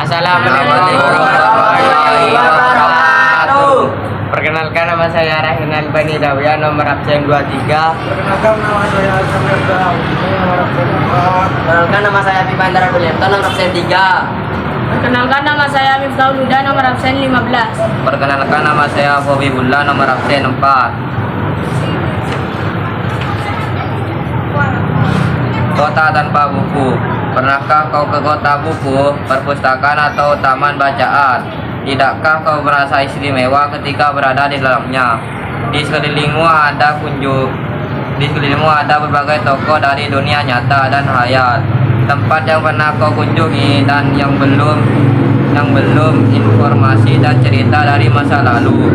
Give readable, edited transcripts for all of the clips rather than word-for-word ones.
Assalamualaikum warahmatullahi wabarakatuh. Perkenalkan, nama saya Rehinal Bani Dawiyah, nomor absen 23. Perkenalkan, nama saya Samir Dawiyah, nomor absen 4. Perkenalkan, nama saya Bibandara Bulianto, nomor absen 3. Perkenalkan, nama saya Miftahul Huda, nomor absen 15. Perkenalkan, nama saya Fobibullah, nomor absen 4. Kota tanpa buku. Pernahkah kau ke kota buku, perpustakaan atau taman bacaan? Tidakkah kau merasa istimewa ketika berada di dalamnya? Di sekelilingmu ada berbagai tokoh dari dunia nyata dan hayal. Tempat yang pernah kau kunjungi dan yang belum informasi dan cerita dari masa lalu,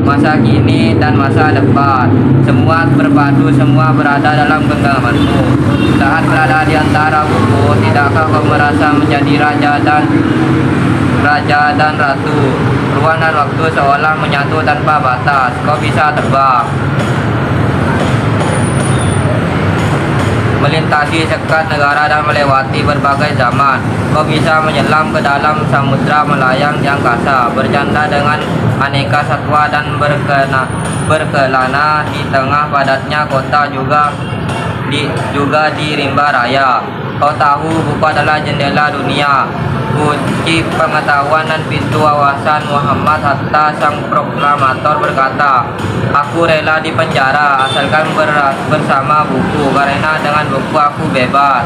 masa kini dan masa depan. Semua berpadu, semua berada dalam genggamanmu. Saat berada di antara buku, tidakkah kau merasa menjadi raja dan ratu? Ruang dan waktu seolah menyatu tanpa batas. Kau bisa terbang, melintasi sekat negara dan melewati berbagai zaman. Kau bisa menyelam ke dalam samudra, melayang di angkasa, bercanda dengan aneka satwa dan berkelana di tengah padatnya kota, juga di rimba raya. Kau tahu buku adalah jendela dunia, kunci pengetahuan dan pintu wawasan. Muhammad Hatta, sang proklamator, berkata, "Aku rela di penjara asalkan bersama buku, karena dengan buku aku bebas."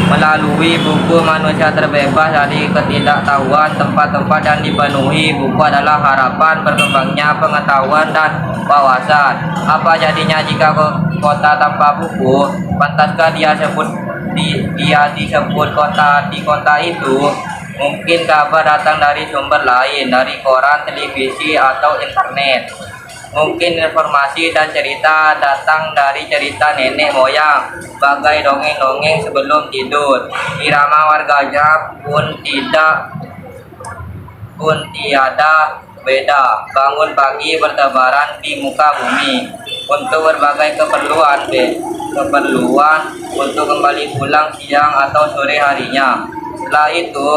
Melalui buku, manusia terbebas dari ketidaktahuan. Tempat-tempat yang dipenuhi buku adalah harapan berkembangnya pengetahuan dan wawasan. Apa jadinya jika kota tanpa buku? Pantaskah dia disebut kota di kota itu? Mungkin kabar datang dari sumber lain, dari koran, televisi, atau internet. Mungkin informasi dan cerita datang dari cerita nenek moyang, bagai dongeng-dongeng sebelum tidur. Irama warganya pun tiada beda. Bangun pagi, bertebaran di muka bumi untuk berbagai keperluan, untuk kembali pulang siang atau sore harinya. Setelah itu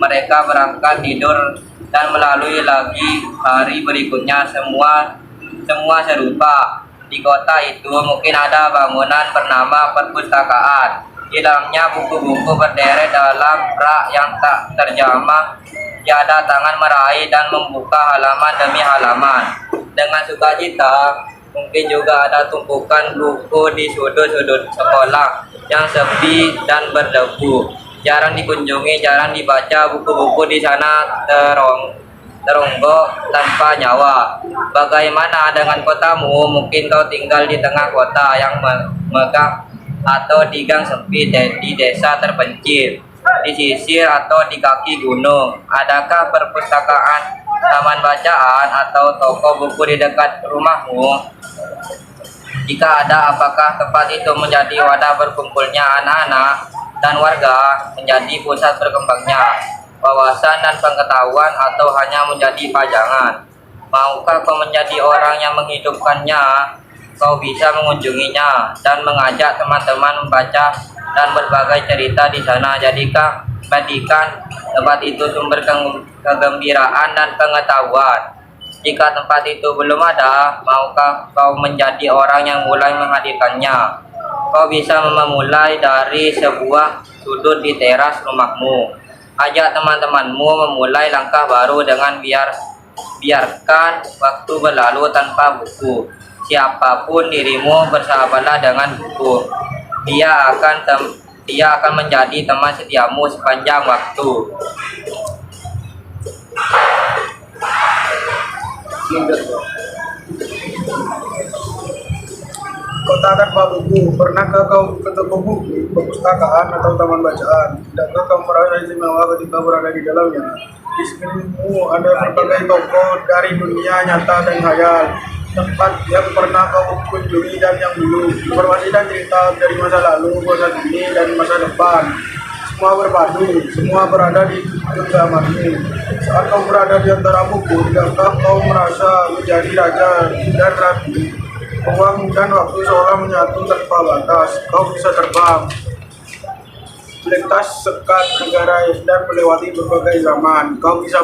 mereka berangkat tidur dan melalui lagi hari berikutnya. Semua serupa. Di kota itu mungkin ada bangunan bernama perpustakaan. Di dalamnya buku-buku berderet dalam rak yang tak terjamah. Tiada tangan meraih dan membuka halaman demi halaman. Dengan sukacita, mungkin juga ada tumpukan buku di sudut-sudut sekolah yang sepi dan berdebu. Jarang dikunjungi, jarang dibaca. Buku-buku di sana teronggok tanpa nyawa. Bagaimana dengan kotamu? Mungkin kau tinggal di tengah kota yang megah, atau di gang sempit di desa terpencil, di sisir atau di kaki gunung. Adakah perpustakaan, taman bacaan, atau toko buku di dekat rumahmu? Jika ada, apakah tempat itu menjadi wadah berkumpulnya anak-anak dan warga, menjadi pusat berkembangnya wawasan dan pengetahuan, atau hanya menjadi pajangan? Maukah kau menjadi orang yang menghidupkannya? Kau bisa mengunjunginya dan mengajak teman-teman membaca dan berbagai cerita di sana. Jadikan tempat itu sumber kegembiraan dan pengetahuan. Jika tempat itu belum ada, maukah kau menjadi orang yang mulai menghadirkannya? Kau bisa memulai dari sebuah sudut di teras rumahmu. Ajak teman-temanmu memulai langkah baru dengan biarkan waktu berlalu tanpa buku. Siapapun dirimu, bersahabatlah dengan buku. Dia akan menjadi teman setiamu sepanjang waktu. Kota tanpa buku. Pernahkah kau ke toko buku, perpustakaan, atau taman bacaan? Tidakkah kau merasa istimewa ketika berada di dalamnya? Di sekelilingmu ada berbagai tokoh dari dunia nyata dan hayal. Tempat yang pernah kau kunjungi dan yang belum. Informasi dan cerita dari masa lalu, masa kini, dan masa depan. Semua berpadu, semua berada di genggamanmu. Saat kau berada di antara buku, tidakkah kau merasa menjadi raja dan ratu? Ruang dan waktu seolah menyatu tanpa batas. Kau bisa terbang, Lintas sekat negara dan melewati berbagai zaman. Kau bisa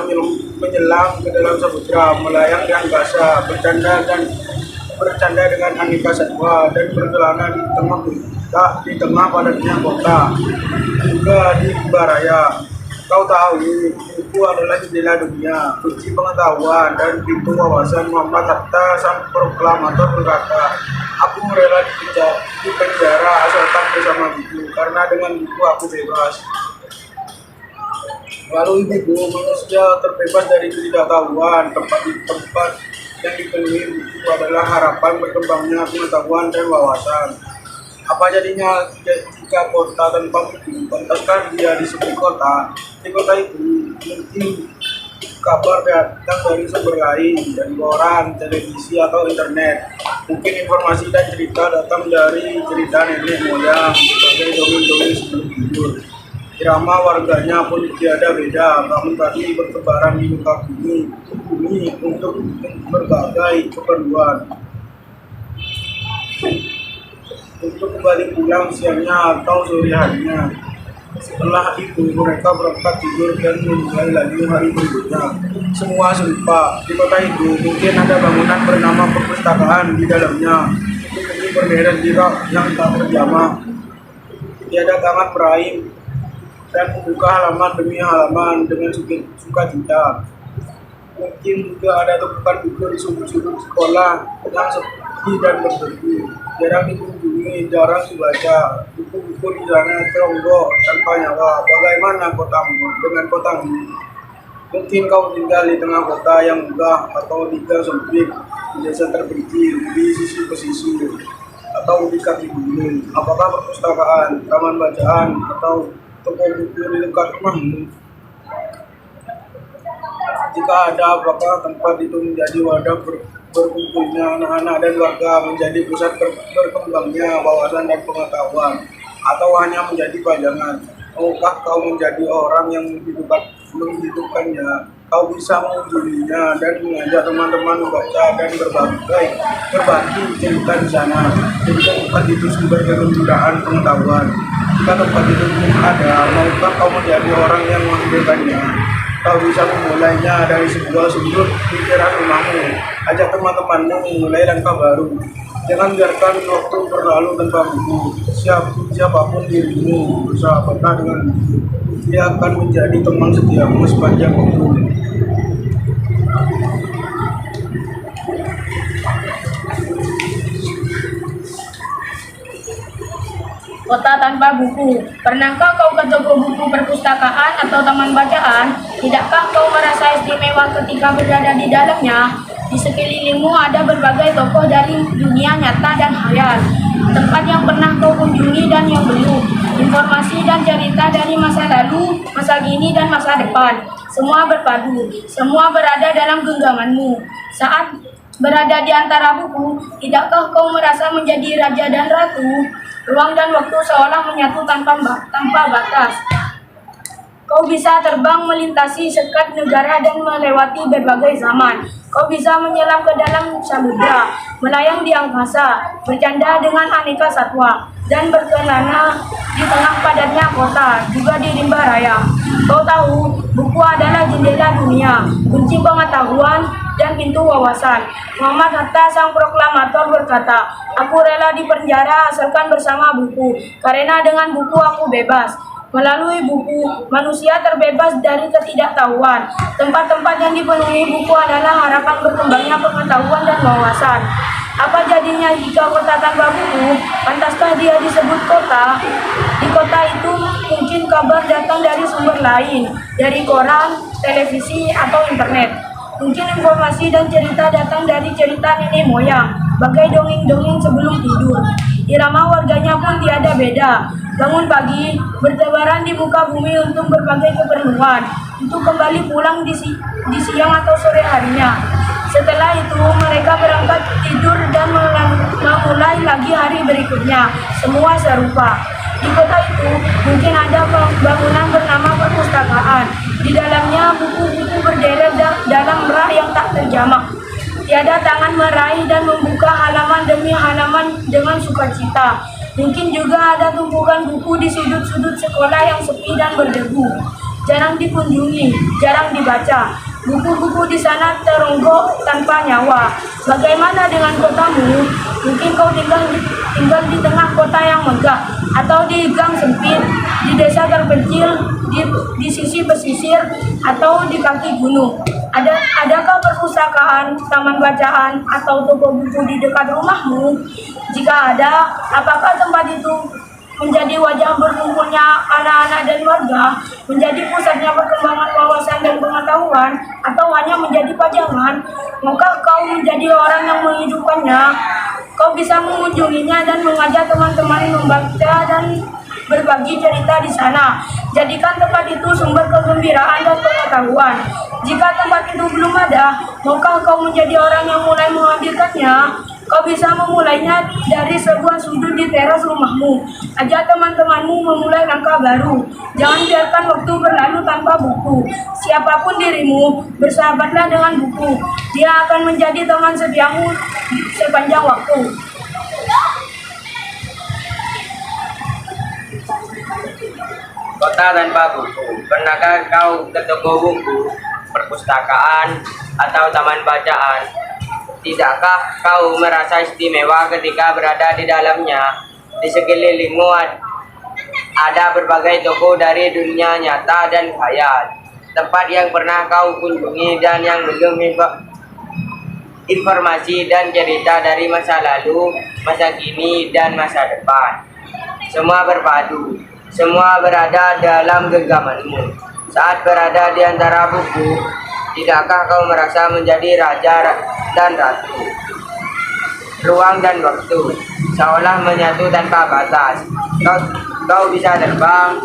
menyelam ke dalam samudra, melayang di angkasa, bercanda dengan aneka satwa, dan berkelana di tengah padatnya kota, juga di Baraya. Kau tahu, buku adalah jendela dunia, kunci pengetahuan, dan pintu wawasan. Muhammad Hatta, sang proklamator, berkata, aku rela di penjara asalkan bersama buku, karena dengan buku aku bebas. Lalu ibu, manusia terbebas dari ketidaktahuan. Tempat yang dipenuhi buku adalah harapan berkembangnya pengetahuan dan wawasan. Apa jadinya jika kota tanpa buku? Pantaskah dia disebut kota? Di kota itu mungkin kabar datang dari sumber lain, dari koran, televisi, atau internet. Mungkin informasi dan cerita datang dari cerita nenek moyang sebagai dongeng-dongeng sebelum tidur. Irama warganya pun tiada beda, bangun pagi bertebaran di muka bumi untuk berbagai keperluan. Untuk kembali pulang siangnya atau sore harinya. Setelah itu mereka berangkat tidur dan memulai lagi hari berikutnya. Semua serupa. Di kota itu mungkin ada bangunan bernama perpustakaan di dalamnya. Buku berderet di rak yang tak terjamah. Tiada tangan meraih dan membuka halaman demi halaman dengan sukacita. Mungkin juga ada tumpukan buku di sudut-sudut sekolah yang sepi dan berdebu. Jarang dikunjungi, jarang dibaca. Buku-buku di sana teronggo tanpa nyawa. Bagaimana kotamu dengan kotamu? Mungkin kau tinggal di tengah kota yang megah, atau di gang sempit, di desa terpencil, di sisi pesisir, atau di kaki gunung. Apakah perpustakaan, taman bacaan, atau toko buku di dekat rumahmu? Jika ada, apakah tempat itu menjadi wadah berkumpulnya anak-anak dan warga, menjadi pusat berkembangnya wawasan dan pengetahuan, atau hanya menjadi pajangan? Maukah kau menjadi orang yang menghidupkannya? Kau bisa mengunjunginya dan mengajak teman-teman membaca dan berbagi cerita di sana. Jadi tempat itu sumber kegembiraan pengetahuan. Jika tempat itu belum ada, maukah kau menjadi orang yang menghadirkannya? Kau bisa memulainya dari sebuah sudut pikiran rumahmu. Ajak teman-temanmu memulai langkah baru. Jangan biarkan waktu berlalu tanpa buku. Siapapun dirimu, bersahabatlah dengan buku. Dia akan menjadi teman setiamu sepanjang waktu. Kota tanpa buku. Pernahkah kau ke toko buku perpustakaan atau taman bacaan? Tidakkah kau merasa istimewa ketika berada di dalamnya? Di sekelilingmu ada berbagai tokoh dari dunia nyata dan khayal. Tempat yang pernah kau kunjungi dan yang belum. Informasi dan cerita dari masa lalu, masa kini, dan masa depan. Semua berpadu, semua berada dalam genggamanmu. Saat berada di antara buku, tidakkah kau merasa menjadi raja dan ratu? Ruang dan waktu seolah menyatu tanpa batas. Kau bisa terbang melintasi sekat negara dan melewati berbagai zaman. Kau bisa menyelam ke dalam samudra, melayang di angkasa, bercanda dengan aneka satwa, dan berkelana di tengah padatnya kota, juga di rimba raya. Kau tahu, buku adalah jendela dunia, kunci pengetahuan, dan pintu wawasan. Muhammad Hatta, sang proklamator, berkata, aku rela di penjara asalkan bersama buku, karena dengan buku aku bebas. Melalui buku, manusia terbebas dari ketidaktahuan. Tempat-tempat yang dipenuhi buku adalah harapan berkembangnya pengetahuan dan wawasan. Apa jadinya jika kota tanpa buku? Pantaskah dia disebut kota? Di kota itu mungkin kabar datang dari sumber lain, dari koran, televisi, atau internet. Mungkin informasi dan cerita datang dari cerita nenek moyang, bagai dongeng-dongeng sebelum tidur. Irama warganya pun tiada beda. Bangun pagi, bertebaran di muka bumi untuk berbagai keperluan, untuk kembali pulang di siang atau sore harinya. Setelah itu, mereka berangkat tidur dan memulai lagi hari berikutnya. Semua serupa. Di kota itu, mungkin ada bangunan bernama perpustakaan. Di dalamnya, buku-buku berderet dalam rak yang tak terjamak. Tiada tangan meraih dan membuka halaman demi halaman dengan sukacita. Mungkin juga ada tumpukan buku di sudut-sudut sekolah yang sepi dan berdebu. Jarang dikunjungi, jarang dibaca. Buku-buku di sana teronggok tanpa nyawa. Bagaimana dengan kotamu? Mungkin kau tinggal di tengah kota yang megah, atau di gang sempit, di desa terpencil, di sisi pesisir, atau di kaki gunung. Adakah perpustakaan, taman bacaan, atau toko buku di dekat rumahmu? Jika ada, apakah tempat itu menjadi wajah berkumpulnya anak-anak dan warga, menjadi pusatnya perkembangan wawasan dan pengetahuan, atau hanya menjadi pajangan? Maukah kau menjadi orang yang menghidupkannya? Kau bisa mengunjunginya dan mengajak teman-teman membaca dan berbagi cerita di sana. Jadikan tempat itu sumber kegembiraan dan pengetahuan. Jika tempat itu belum ada, maukah kau menjadi orang yang mulai menghadirkannya? Kau bisa memulainya dari sebuah sudut di teras rumahmu. Ajak teman-temanmu memulai langkah baru. Jangan biarkan waktu berlalu tanpa buku. Siapapun dirimu, bersahabatlah dengan buku. Dia akan menjadi teman setiamu sepanjang waktu. Kota tanpa buku. Pernahkah kau ke toko buku, perpustakaan, atau taman bacaan? Tidakkah kau merasa istimewa ketika berada di dalamnya? Di sekelilingmu ada berbagai toko dari dunia nyata dan khayal. Tempat yang pernah kau kunjungi dan yang belum informasi dan cerita dari masa lalu, masa kini, dan masa depan. Semua berpadu, semua berada dalam genggamanmu. Saat berada di antara buku, tidakkah kau merasa menjadi raja dan ratu? Ruang dan waktu seolah menyatu tanpa batas. Kau bisa terbang,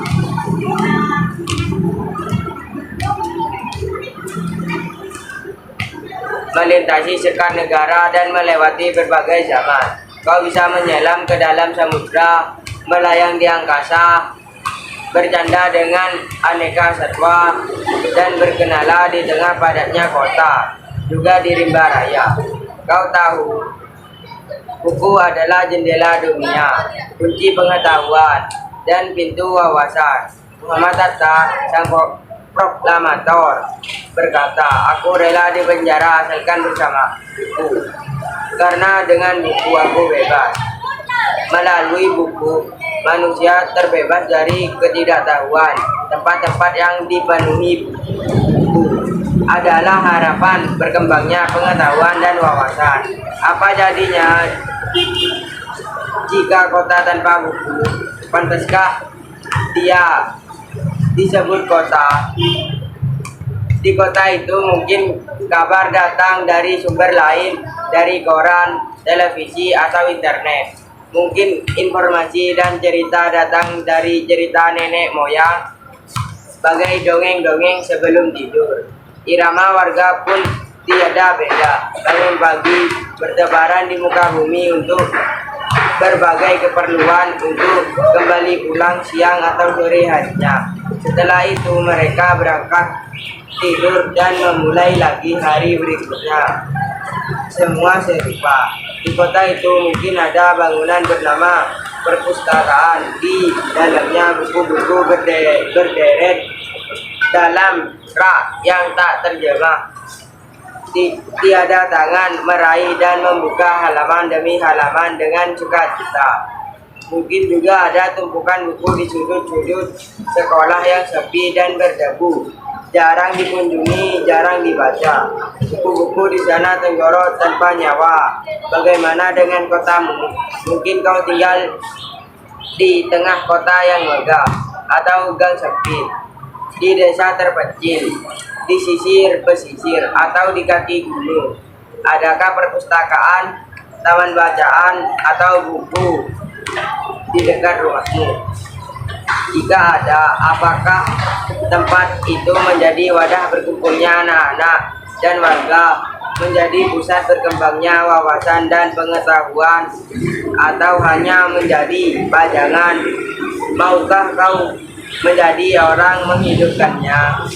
melintasi sekat negara dan melewati berbagai zaman. Kau bisa menyelam ke dalam samudra, melayang di angkasa, bercanda dengan aneka satwa, dan berkenalan di tengah padatnya kota, juga di rimba raya. Kau tahu, buku adalah jendela dunia, kunci pengetahuan, dan pintu wawasan. Muhammad Hatta, sang proklamator, berkata, "Aku rela di penjara asalkan bersama buku, karena dengan buku aku bebas." Melalui buku, manusia terbebas dari ketidaktahuan. Tempat-tempat yang dipenuhi buku adalah harapan berkembangnya pengetahuan dan wawasan. Apa jadinya jika kota tanpa buku? Pantaskah dia disebut kota? Di kota itu mungkin kabar datang dari sumber lain, dari koran, televisi, atau internet. Mungkin informasi dan cerita datang dari cerita nenek moyang, sebagai dongeng-dongeng sebelum tidur. Irama warga pun tiada beda. Bangun pagi, bertebaran di muka bumi untuk berbagai keperluan, untuk kembali pulang siang atau sore harinya. Setelah itu mereka berangkat tidur dan memulai lagi hari berikutnya. Semua serupa. Di kota itu mungkin ada bangunan bernama perpustakaan. Di dalamnya buku-buku berderet dalam rak yang tak terjemah. Tiada tangan meraih dan membuka halaman demi halaman dengan sukacita. Mungkin juga ada tumpukan buku di sudut-sudut sekolah yang sepi dan berdebu. Jarang dikunjungi, jarang dibaca. Buku-buku di sana tenggorok tanpa nyawa. Bagaimana dengan kotamu? Mungkin kau tinggal di tengah kota yang megah, atau gang sempit, di desa terpencil, di sisir pesisir, atau di kaki gunung. Adakah perpustakaan, taman bacaan, atau buku di dekat rumahmu? Jika ada, apakah tempat itu menjadi wadah berkumpulnya anak-anak dan warga, menjadi pusat berkembangnya wawasan dan pengetahuan, atau hanya menjadi pajangan? Maukah kau menjadi orang menghidupkannya?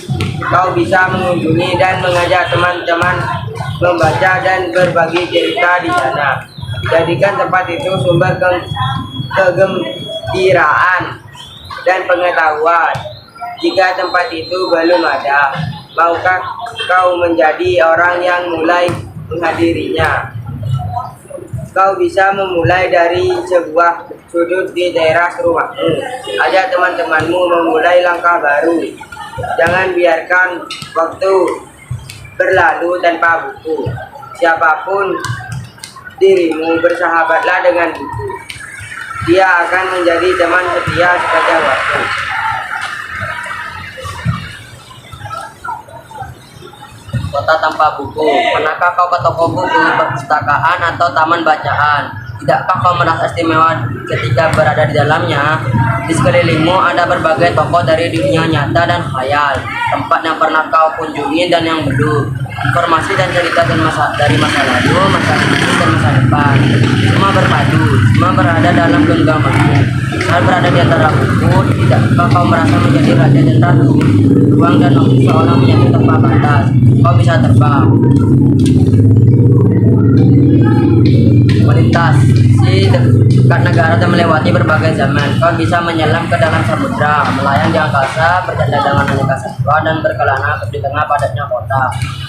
Kau bisa mengunjungi dan mengajak teman-teman membaca dan berbagi cerita di sana. Jadikan tempat itu sumber kegembiraan, dan pengetahuan. Jika tempat itu belum ada, maukah kau menjadi orang yang mulai menghadirinya? Kau bisa memulai dari sebuah sudut di teras rumahmu. Ajak teman-temanmu memulai langkah baru. Jangan biarkan waktu berlalu tanpa buku. Siapapun dirimu, bersahabatlah dengan buku. Dia akan menjadi teman setia sepanjang waktu. Kota tanpa buku. Pernahkah kau ke toko buku, perpustakaan, atau taman bacaan? Tidakkah kau merasa istimewa ketika berada di dalamnya? Di sekelilingmu ada berbagai tokoh dari dunia nyata dan khayal, tempat yang pernah kau kunjungi dan yang belum. Informasi dan cerita dari masa lalu, masa kini, dan masa depan. Semua berpadu, semua berada dalam genggamanmu. Saat berada di antara buku, tidakkah kau merasa menjadi raja dan ratu? Ruang dan waktu seolah menjadi tanpa batas. Kau bisa terbang, melintasi dekat negara dan melewati berbagai zaman. Kau bisa menyelam ke dalam samudra, melayang di angkasa, bercanda dengan aneka satwa, dan berkelana di tengah padatnya kota,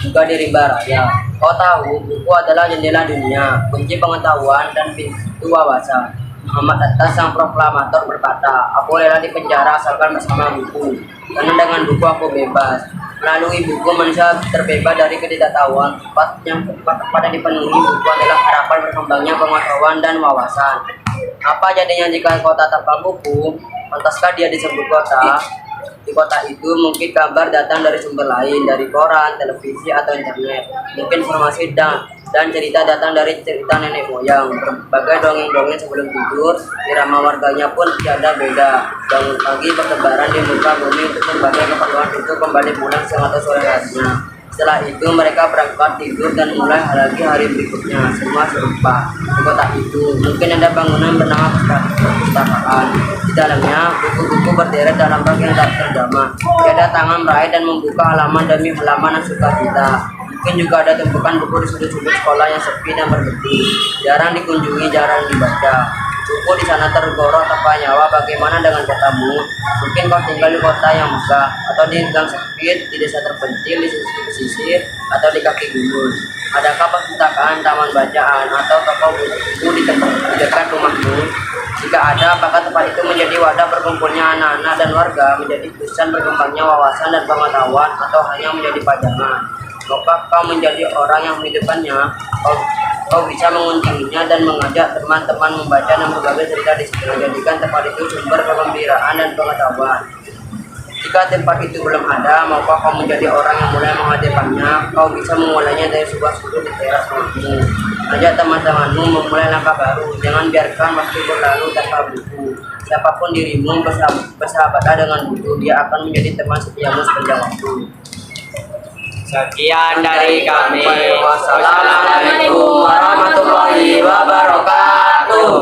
juga di rimba raya. Kau tahu, buku adalah jendela dunia, kunci pengetahuan, dan pintu wawasan. Muhammad Atta, sang proklamator, berkata, "Aku rela di penjara asalkan bersama buku, karena dengan buku aku bebas." Melalui buku, manusia terbebas dari ketidaktahuan. Tempat yang pada dipenuhi buku adalah harapan berkembangnya pengetahuan dan wawasan. Apa jadinya jika kota tanpa buku? Pantaskah dia disebut kota? Di kota itu mungkin kabar datang dari sumber lain, dari koran, televisi, atau internet. Mungkin informasi dan cerita datang dari cerita nenek moyang. Berbagai dongeng-dongeng sebelum tidur, irama warganya pun tiada beda. Bangun pagi bertebaran di muka bumi untuk berbagai keperluan itu kembali pulang siang atau sore harinya. Setelah itu mereka berangkat tidur dan mulai lagi hari berikutnya. Semua serupa. Di kota itu mungkin ada bangunan bernama perpustakaan. Di dalamnya buku-buku berderet dalam rak yang tak terjamah. Tiada tangan meraih dan membuka halaman demi halaman yang suka kita. Mungkin juga ada tumpukan buku di sudut-sudut sekolah yang sepi dan berhenti. Jarang dikunjungi, jarang dibaca. Buku di sana tergorok tanpa nyawa. Bagaimana dengan kotamu? Mungkin kau tinggal di kota yang megah, atau di gang sempit, di desa terpencil, di pesisir, atau di kaki gunung. Adakah perpustakaan, taman bacaan, atau toko buku di dekat rumahmu? Jika ada, apakah tempat itu menjadi wadah berkumpulnya anak-anak dan warga, menjadi pusat berkembangnya wawasan dan pengetahuan, atau hanya menjadi pajangan? Maukah kau menjadi orang yang menghidupkannya? Kau bisa mengunjunginya dan mengajak teman-teman membaca dan berbagai cerita di situ, menjadikan tempat itu sumber kegembiraan dan pengetahuan. Jika tempat itu belum ada, maukah kau menjadi orang yang mulai menghadirkannya? Kau bisa memulainya dari sebuah sudut di teras rumahmu. Ajak teman-temanmu memulai langkah baru. Jangan biarkan waktu berlalu tanpa buku. Siapapun dirimu, bersahabatlah dengan buku. Dia akan menjadi teman setiamu sepanjang waktu. Sekian dari kami. Wassalamualaikum warahmatullahi wabarakatuh.